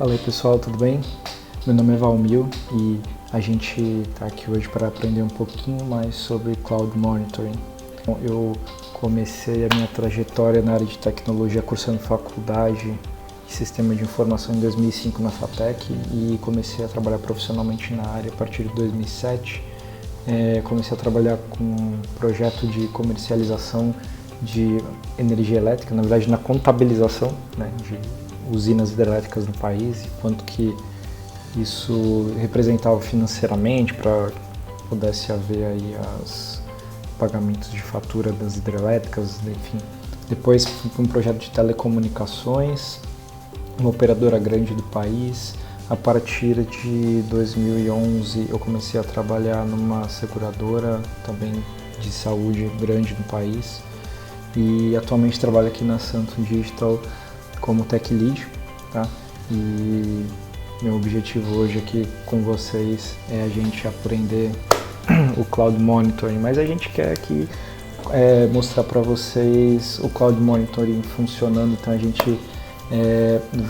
Fala aí pessoal, tudo bem? Meu nome é Valmil e a gente está aqui hoje para aprender um pouquinho mais sobre Cloud Monitoring. Eu comecei a minha trajetória na área de tecnologia cursando faculdade de Sistema de Informação em 2005 na FATEC e comecei a trabalhar profissionalmente na área a partir de 2007. Comecei a trabalhar com um projeto de comercialização de energia elétrica, na verdade na contabilização, né, de usinas hidrelétricas no país e quanto que isso representava financeiramente para que pudesse haver aí os pagamentos de fatura das hidrelétricas, enfim. Depois fui para um projeto de telecomunicações, uma operadora grande do país. A partir de 2011 eu comecei a trabalhar numa seguradora também de saúde grande no país e atualmente trabalho aqui na Santo Digital como Tech Lead, tá? E meu objetivo hoje aqui com vocês é a gente aprender o Cloud Monitoring, mas a gente quer aqui mostrar para vocês o Cloud Monitoring funcionando, então a gente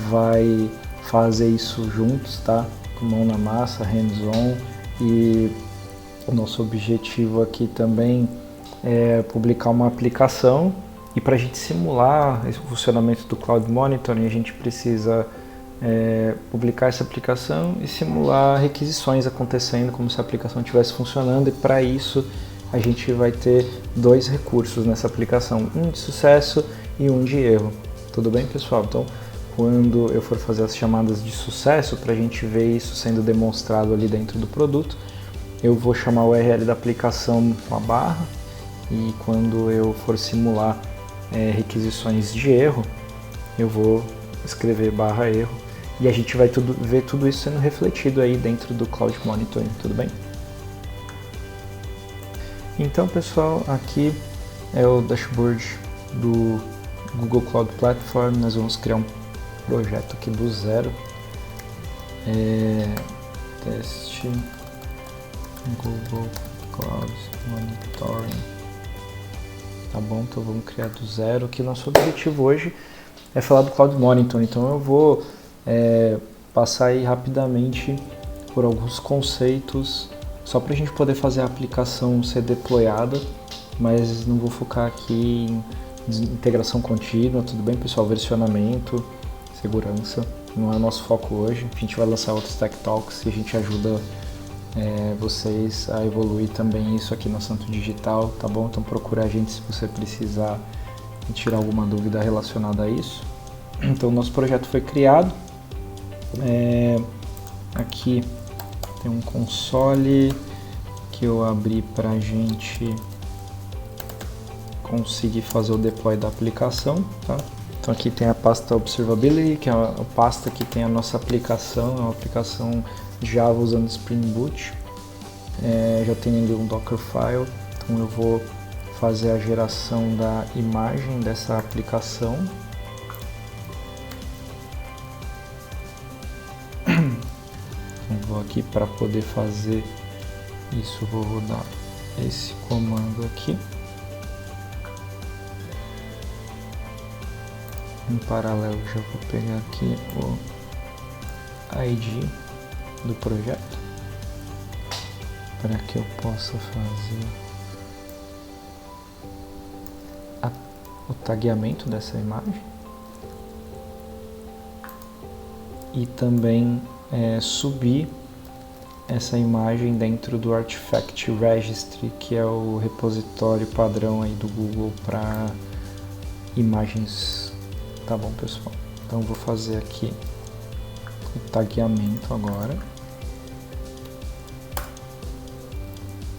vai fazer isso juntos, tá? Com mão na massa, hands-on, e o nosso objetivo aqui também é publicar uma aplicação. E para a gente simular o funcionamento do Cloud Monitoring, a gente precisa publicar essa aplicação e simular requisições acontecendo como se a aplicação estivesse funcionando. E para isso a gente vai ter dois recursos nessa aplicação, um de sucesso e um de erro. Tudo bem, pessoal? Então, quando eu for fazer as chamadas de sucesso, para a gente ver isso sendo demonstrado ali dentro do produto, eu vou chamar o URL da aplicação com a barra, e quando eu for simular requisições de erro, eu vou escrever barra erro e a gente vai ver tudo isso sendo refletido aí dentro do Cloud Monitoring, tudo bem? Então, pessoal, aqui é o dashboard do Google Cloud Platform. Nós vamos criar um projeto aqui do zero. Teste Google Cloud Monitoring. Tá bom, então vamos criar do zero, que nosso objetivo hoje é falar do Cloud Monitoring. Então eu vou passar aí rapidamente por alguns conceitos, só para a gente poder fazer a aplicação ser deployada, mas não vou focar aqui em integração contínua, tudo bem, pessoal? Versionamento, segurança, não é o nosso foco hoje. A gente vai lançar outros Tech Talks e a gente ajuda vocês a evoluir também isso aqui na Santo Digital, tá bom? Então procura a gente se você precisar tirar alguma dúvida relacionada a isso. Então nosso projeto foi criado, aqui tem um console que eu abri para a gente conseguir fazer o deploy da aplicação, tá? Então aqui tem a pasta Observability, que é a pasta que tem a nossa aplicação, é uma aplicação Java usando Spring Boot. Já tem ali um Dockerfile, então eu vou fazer a geração da imagem dessa aplicação. Então vou aqui para poder fazer isso, vou rodar esse comando aqui. Em paralelo já vou pegar aqui o ID do projeto para que eu possa fazer o tagueamento dessa imagem e também subir essa imagem dentro do Artifact Registry, que é o repositório padrão aí do Google para imagens. Tá bom, pessoal? Então vou fazer aqui o tagueamento agora.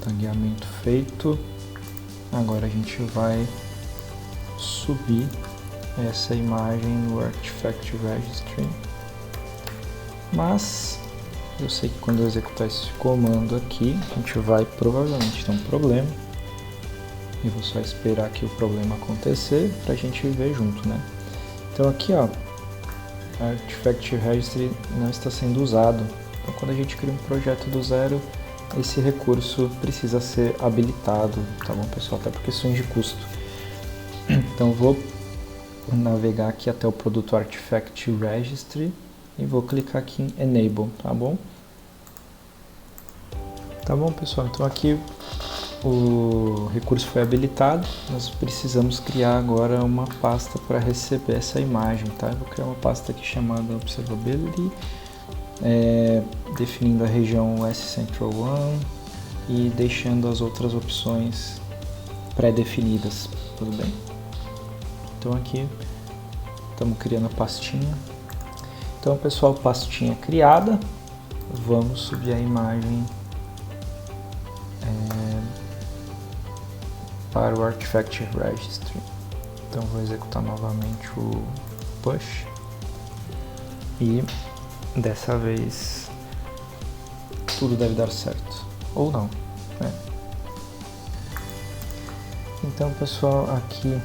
Tagueamento feito. Agora a gente vai subir essa imagem no Artifact Registry. Mas eu sei que quando eu executar esse comando aqui, a gente vai provavelmente ter um problema. E vou só esperar aqui o problema acontecer para a gente ver junto, né? Então aqui, ó, Artifact Registry não está sendo usado. Então quando a gente cria um projeto do zero, esse recurso precisa ser habilitado, tá bom, pessoal? Até por questões de custo. Então vou navegar aqui até o produto Artifact Registry e vou clicar aqui em Enable, tá bom? Tá bom, pessoal, então aqui o recurso foi habilitado, nós precisamos criar agora uma pasta para receber essa imagem, tá? Eu vou criar uma pasta aqui chamada Observability, definindo a região S-Central1 e deixando as outras opções pré-definidas, tudo bem? Então aqui estamos criando a pastinha. Então, pessoal, pastinha criada, vamos subir a imagem para o Artifact Registry. Então vou executar novamente o push e dessa vez tudo deve dar certo, ou não, né? Então, pessoal, aqui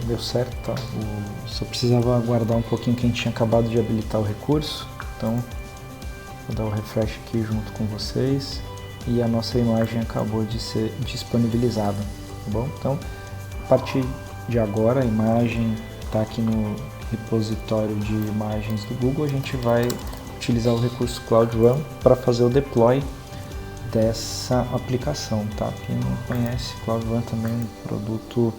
deu certo, tá? Só precisava aguardar um pouquinho que a gente tinha acabado de habilitar o recurso, então vou dar o refresh aqui junto com vocês. E a nossa imagem acabou de ser disponibilizada, tá bom? Então, a partir de agora, a imagem está aqui no repositório de imagens do Google. A gente vai utilizar o recurso Cloud Run para fazer o deploy dessa aplicação, tá? Quem não conhece, Cloud Run também é um produto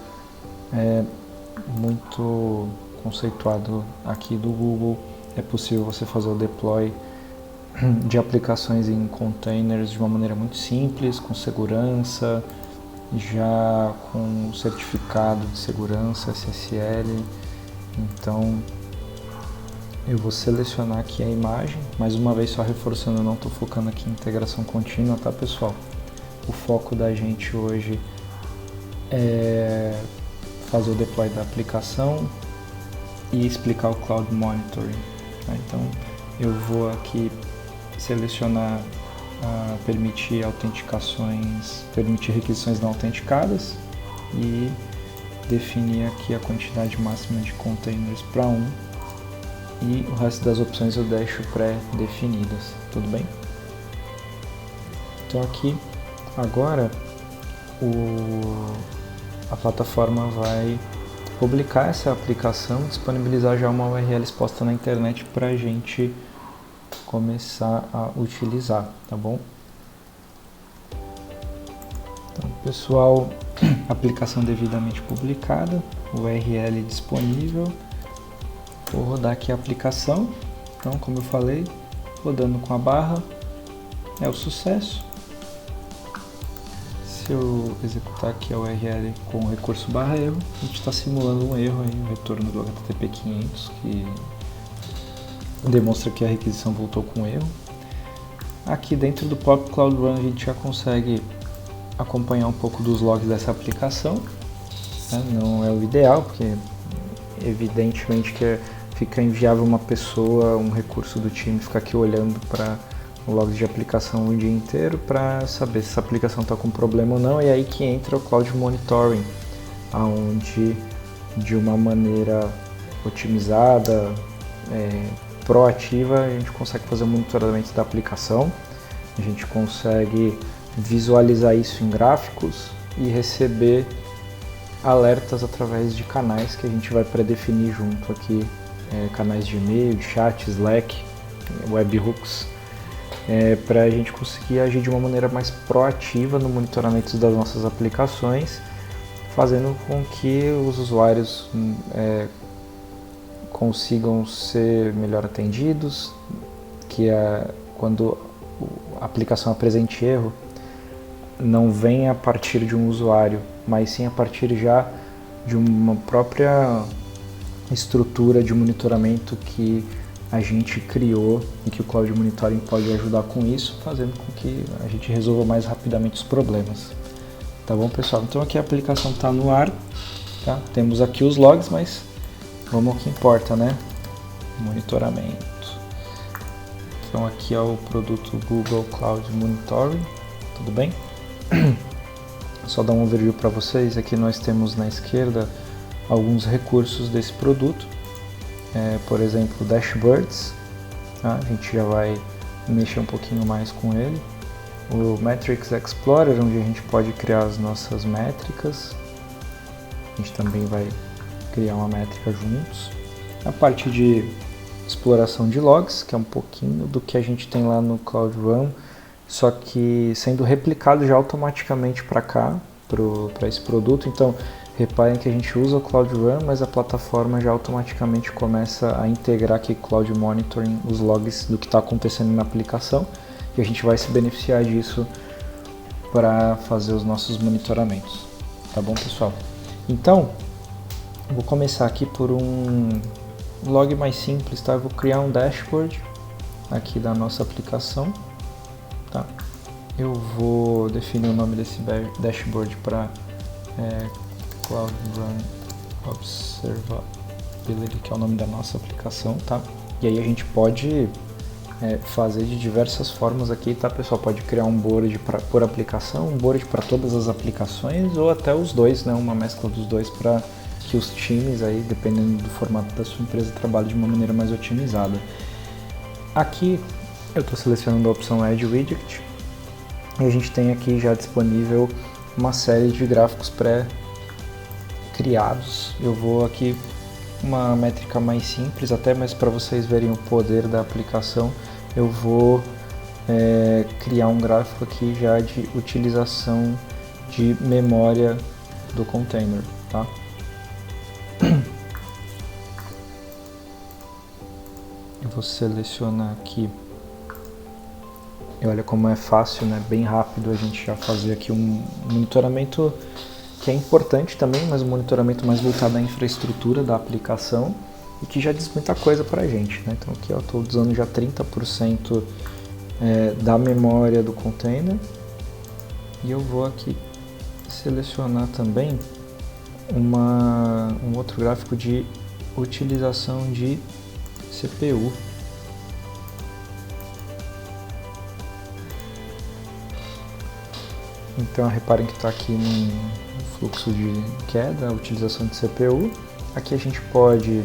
muito conceituado aqui do Google. É possível você fazer o deploy de aplicações em containers de uma maneira muito simples, com segurança, já com certificado de segurança SSL. Então eu vou selecionar aqui a imagem, mais uma vez só reforçando, eu não estou focando aqui em integração contínua, tá, pessoal? O foco da gente hoje é fazer o deploy da aplicação e explicar o Cloud Monitoring, tá? Então eu vou aqui selecionar permitir requisições não autenticadas e definir aqui a quantidade máxima de containers para 1 e o resto das opções eu deixo pré-definidas, tudo bem? Então aqui agora a plataforma vai publicar essa aplicação, disponibilizar já uma URL exposta na internet para a gente começar a utilizar, tá bom? Então, pessoal, aplicação devidamente publicada, URL disponível. Vou rodar aqui a aplicação. Então, como eu falei, rodando com a barra é o sucesso. Se eu executar aqui a URL com o recurso /erro, a gente está simulando um erro aí, o retorno do HTTP 500, que demonstra que a requisição voltou com erro. Aqui dentro do próprio Cloud Run a gente já consegue acompanhar um pouco dos logs dessa aplicação, né? Não é o ideal, porque evidentemente que fica inviável uma pessoa, um recurso do time ficar aqui olhando para o log de aplicação o dia inteiro para saber se essa aplicação está com problema ou não, e aí que entra o Cloud Monitoring, onde de uma maneira otimizada, proativa, a gente consegue fazer o monitoramento da aplicação, a gente consegue visualizar isso em gráficos e receber alertas através de canais que a gente vai pré-definir junto aqui, canais de e-mail, de chat, Slack, webhooks, para a gente conseguir agir de uma maneira mais proativa no monitoramento das nossas aplicações, fazendo com que os usuários consigam ser melhor atendidos, que quando a aplicação apresente erro, não venha a partir de um usuário, mas sim a partir já de uma própria estrutura de monitoramento que a gente criou e que o Cloud Monitoring pode ajudar com isso, fazendo com que a gente resolva mais rapidamente os problemas. Tá bom, pessoal? Então aqui a aplicação está no ar, tá? Temos aqui os logs, mas vamos ao que importa, né? Monitoramento. Então aqui é o produto Google Cloud Monitoring, tudo bem? Só dar um overview para vocês. Aqui nós temos na esquerda alguns recursos desse produto, por exemplo, dashboards, tá? A gente já vai mexer um pouquinho mais com ele. O Metrics Explorer, onde a gente pode criar as nossas métricas, a gente também vai criar uma métrica juntos. A parte de exploração de logs, que é um pouquinho do que a gente tem lá no Cloud Run, só que sendo replicado já automaticamente para cá, para esse produto. Então, reparem que a gente usa o Cloud Run, mas a plataforma já automaticamente começa a integrar aqui Cloud Monitoring, os logs do que está acontecendo na aplicação, e a gente vai se beneficiar disso para fazer os nossos monitoramentos. Tá bom, pessoal? Então, vou começar aqui por um log mais simples, tá? Eu vou criar um dashboard aqui da nossa aplicação, tá? Eu vou definir o nome desse dashboard para Cloud Run Observability, que é o nome da nossa aplicação, tá? E aí a gente pode fazer de diversas formas aqui, tá, pessoal? Pode criar um board por aplicação, um board para todas as aplicações, ou até os dois, né? Uma mescla dos dois para que os times aí, dependendo do formato da sua empresa, trabalhem de uma maneira mais otimizada. Aqui eu estou selecionando a opção Add Widget e a gente tem aqui já disponível uma série de gráficos pré-criados. Eu vou aqui uma métrica mais simples, até mais para vocês verem o poder da aplicação. Eu vou criar um gráfico aqui já de utilização de memória do container, tá? Eu vou selecionar aqui, e olha como é fácil, né? Bem rápido a gente já fazer aqui um monitoramento que é importante também, mas um monitoramento mais voltado à infraestrutura da aplicação e que já diz muita coisa para a gente, né? Então aqui eu estou usando já 30% da memória do container, e eu vou aqui selecionar também um outro gráfico de utilização de CPU. Então reparem que está aqui no fluxo de queda, a utilização de CPU. Aqui a gente pode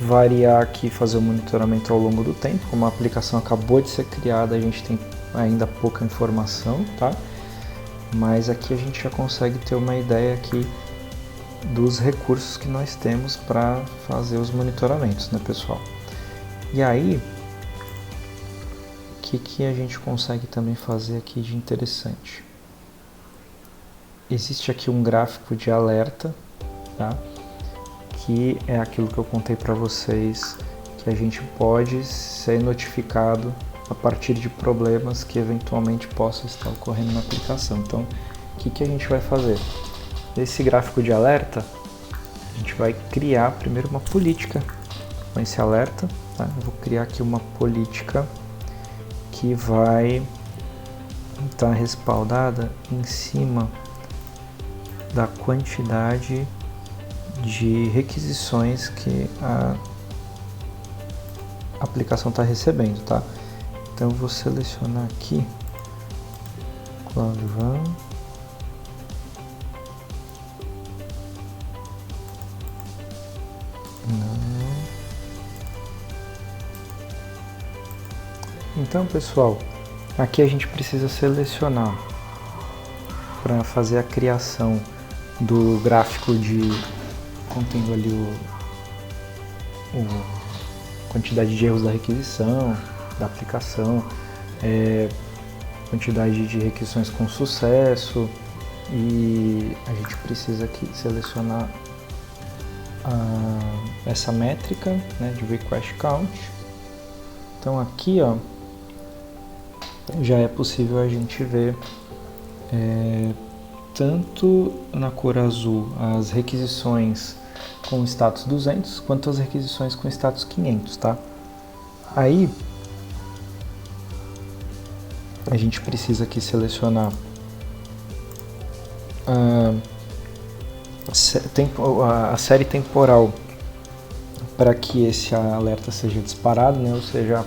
variar aqui, fazer o monitoramento ao longo do tempo. Como a aplicação acabou de ser criada, a gente tem ainda pouca informação, tá? Mas aqui a gente já consegue ter uma ideia aqui dos recursos que nós temos para fazer os monitoramentos, né, pessoal? E aí, o que a gente consegue também fazer aqui de interessante? Existe aqui um gráfico de alerta, tá? Que é aquilo que eu contei para vocês, que a gente pode ser notificado a partir de problemas que eventualmente possam estar ocorrendo na aplicação. Então, o que a gente vai fazer? Nesse gráfico de alerta, a gente vai criar primeiro uma política com esse alerta, tá? Eu vou criar aqui uma política que vai estar respaldada em cima da quantidade de requisições que a aplicação está recebendo, tá? Então eu vou selecionar aqui Cloud Run, Então, pessoal, aqui a gente precisa selecionar para fazer a criação do gráfico contendo ali a quantidade de erros da requisição, da aplicação, quantidade de requisições com sucesso, e a gente precisa aqui selecionar essa métrica, né, de request count. Então aqui, ó, já é possível a gente ver tanto na cor azul as requisições com status 200 quanto as requisições com status 500, tá? Aí a gente precisa aqui selecionar a série temporal para que esse alerta seja disparado, né? Ou seja,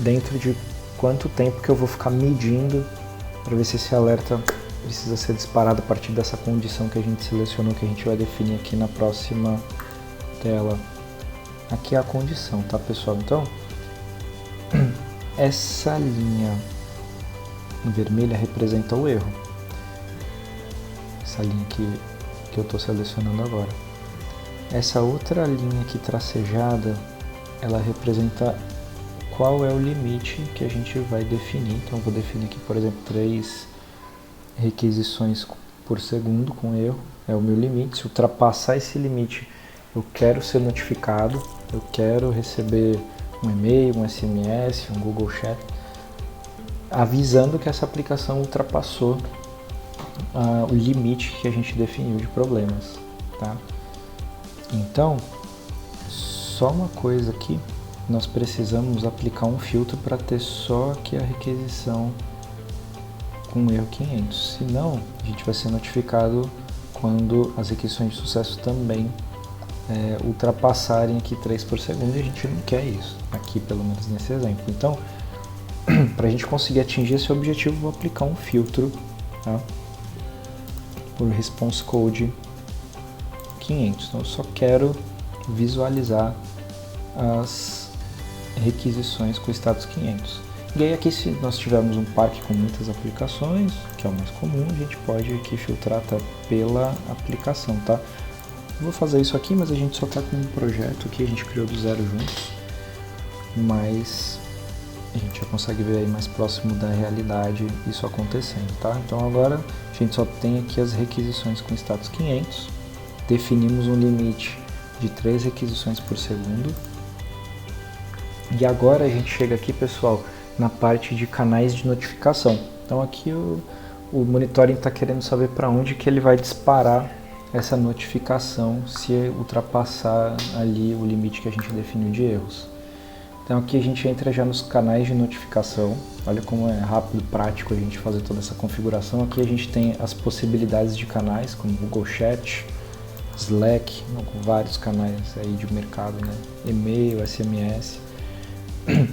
dentro de quanto tempo que eu vou ficar medindo para ver se esse alerta precisa ser disparado a partir dessa condição que a gente selecionou, que a gente vai definir aqui na próxima tela. Aqui é a condição, tá, pessoal? Então, essa linha vermelha representa o erro. Essa linha que eu estou selecionando agora. Essa outra linha aqui tracejada ela representa qual é o limite que a gente vai definir. Então eu vou definir aqui, por exemplo, 3 requisições por segundo com erro, é o meu limite. Se ultrapassar esse limite, eu quero ser notificado, eu quero receber um e-mail, um SMS, um Google Chat, avisando que essa aplicação ultrapassou o limite que a gente definiu de problemas, tá? Então, só uma coisa aqui, nós precisamos aplicar um filtro para ter só aqui a requisição com erro 500, senão a gente vai ser notificado quando as requisições de sucesso também ultrapassarem aqui 3 por segundo, e a gente não quer isso, aqui pelo menos nesse exemplo. Então, para a gente conseguir atingir esse objetivo, vou aplicar um filtro, tá? Por response code 500. Então eu só quero visualizar as requisições com status 500. E aí aqui, se nós tivermos um parque com muitas aplicações, que é o mais comum, a gente pode aqui filtrar até pela aplicação, tá? Vou fazer isso aqui, mas a gente só está com um projeto que a gente criou do zero juntos, mas a gente já consegue ver aí mais próximo da realidade isso acontecendo, tá? Então agora a gente só tem aqui as requisições com status 500, definimos um limite de 3 requisições por segundo, e agora a gente chega aqui, pessoal, na parte de canais de notificação. Então aqui o monitoring está querendo saber para onde que ele vai disparar essa notificação se ultrapassar ali o limite que a gente definiu de erros. Então aqui a gente entra já nos canais de notificação. Olha como é rápido e prático a gente fazer toda essa configuração. Aqui a gente tem as possibilidades de canais, como Google Chat, Slack, vários canais aí de mercado, né? E-mail, SMS.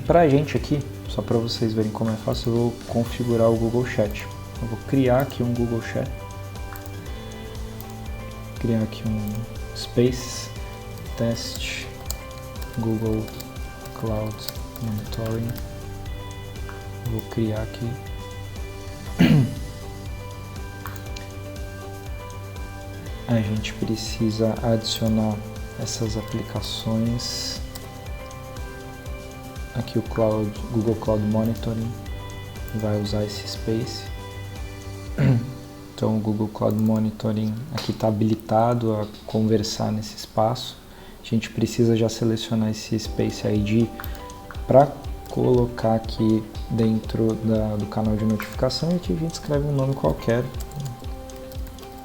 Para a gente aqui, só para vocês verem como é fácil, eu vou configurar o Google Chat. Eu vou criar aqui um Google Chat. Criar aqui um Space Test Google Cloud Monitoring. Vou criar aqui. A gente precisa adicionar essas aplicações. Aqui o Google Cloud Monitoring vai usar esse Space. Então o Google Cloud Monitoring aqui está habilitado a conversar nesse espaço. A gente precisa já selecionar esse Space ID para colocar aqui dentro do canal de notificação, e aqui a gente escreve um nome qualquer,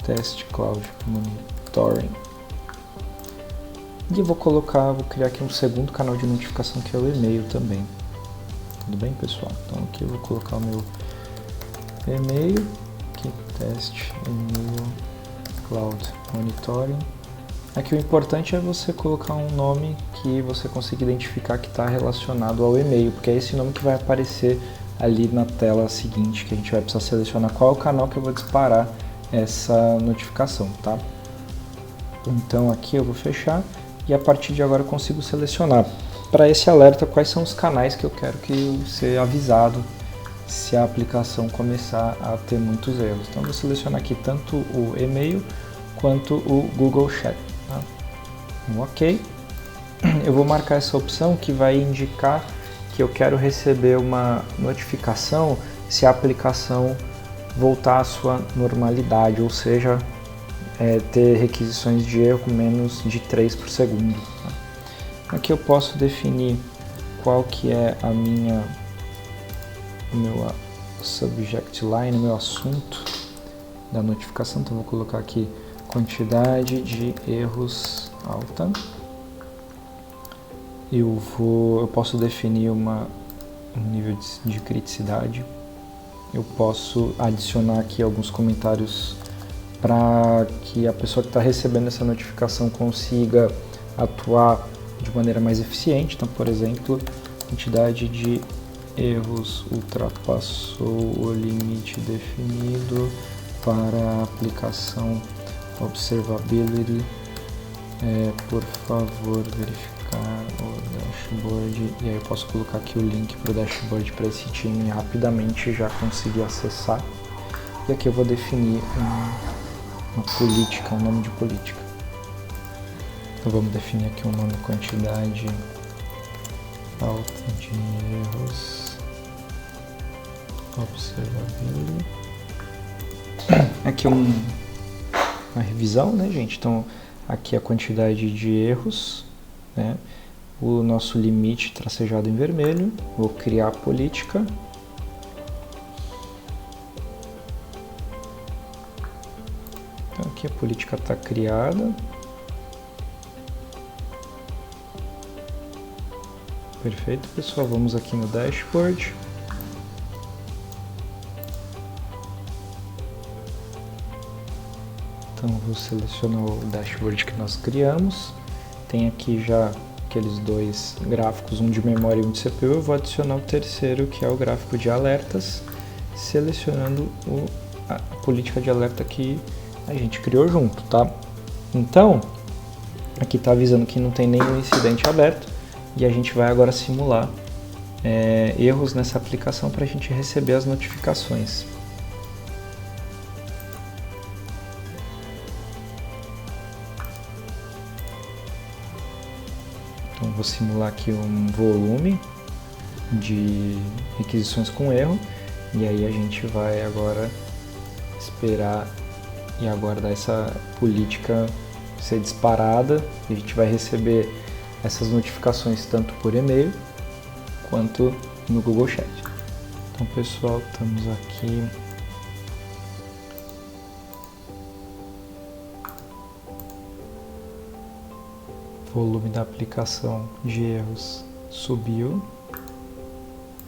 Test Cloud Monitoring. E eu vou criar aqui um segundo canal de notificação, que é o e-mail também. Tudo bem, pessoal? Então aqui eu vou colocar o meu e-mail, aqui, Test e-mail Cloud Monitoring. Aqui o importante é você colocar um nome que você consiga identificar que está relacionado ao e-mail, porque é esse nome que vai aparecer ali na tela seguinte, que a gente vai precisar selecionar qual é o canal que eu vou disparar essa notificação, tá? Então aqui eu vou fechar, e a partir de agora eu consigo selecionar para esse alerta quais são os canais que eu quero que ser avisado se a aplicação começar a ter muitos erros. Então eu vou selecionar aqui tanto o e-mail quanto o Google Chat. Tá? Ok. Eu vou marcar essa opção que vai indicar que eu quero receber uma notificação se a aplicação voltar à sua normalidade, ou seja, ter requisições de erro com menos de 3 por segundo. Tá? Aqui eu posso definir qual que é o meu subject line, o meu assunto da notificação. Então vou colocar aqui quantidade de erros alta. Eu posso definir um nível de criticidade. Eu posso adicionar aqui alguns comentários para que a pessoa que está recebendo essa notificação consiga atuar de maneira mais eficiente. Então, por exemplo, quantidade de erros ultrapassou o limite definido para a aplicação Observability. Por favor, verificar o dashboard. E aí eu posso colocar aqui o link para o dashboard para esse time rapidamente já conseguir acessar. E aqui eu vou definir uma política, um nome de política. Então vamos definir aqui um nome quantidade falta de erros, observability. Aqui é uma revisão, né, gente? Então, aqui a quantidade de erros, né? O nosso limite tracejado em vermelho. Vou criar a política. Então, aqui a política está criada. Perfeito, pessoal. Vamos aqui no dashboard. Então, vou selecionar o dashboard que nós criamos. Tem aqui já aqueles dois gráficos, um de memória e um de CPU. Eu vou adicionar o terceiro, que é o gráfico de alertas, selecionando a política de alerta que a gente criou junto, tá? Então, aqui está avisando que não tem nenhum incidente aberto e a gente vai agora simular erros nessa aplicação para a gente receber as notificações. Então, vou simular aqui um volume de requisições com erro e aí a gente vai agora esperar e aguardar essa política ser disparada e a gente vai receber essas notificações tanto por e-mail quanto no Google Chat. Então, pessoal, estamos aqui. O volume da aplicação de erros subiu.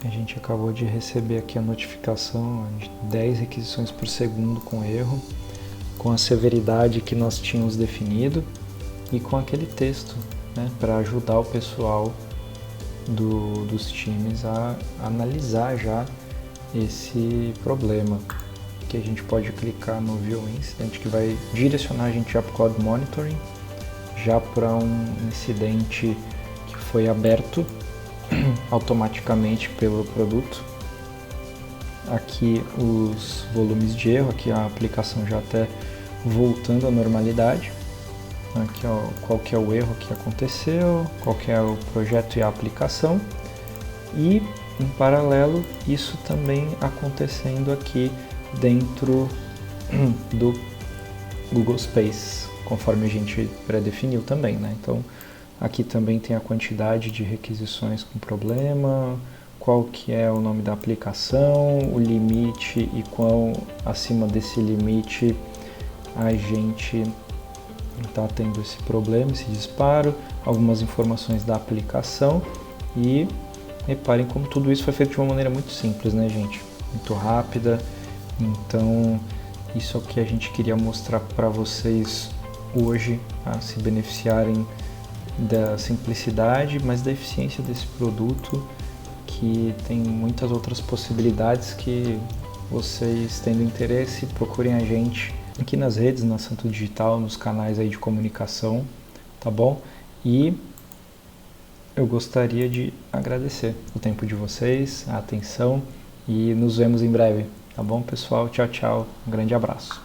A gente acabou de receber aqui a notificação de 10 requisições por segundo com erro, com a severidade que nós tínhamos definido e com aquele texto, né, para ajudar o pessoal dos times a analisar já esse problema. Que a gente pode clicar no View Incident, que vai direcionar a gente já para o Cloud Monitoring, já para um incidente que foi aberto automaticamente pelo produto. Aqui os volumes de erro, aqui a aplicação já até voltando à normalidade. Aqui, ó, qual que é o erro que aconteceu, qual que é o projeto e a aplicação. E em paralelo isso também acontecendo aqui dentro do Google Space, conforme a gente pré-definiu também, né? Então, aqui também tem a quantidade de requisições com problema, qual que é o nome da aplicação, o limite e quão acima desse limite a gente está tendo esse problema, esse disparo, algumas informações da aplicação e reparem como tudo isso foi feito de uma maneira muito simples, né, gente? Muito rápida. Então, isso é o que a gente queria mostrar para vocês hoje, a se beneficiarem da simplicidade, mas da eficiência desse produto, que tem muitas outras possibilidades. Que vocês, tendo interesse, procurem a gente aqui nas redes, na Santo Digital, nos canais aí de comunicação, tá bom? E eu gostaria de agradecer o tempo de vocês, a atenção, e nos vemos em breve, tá bom, pessoal? Tchau, tchau, um grande abraço.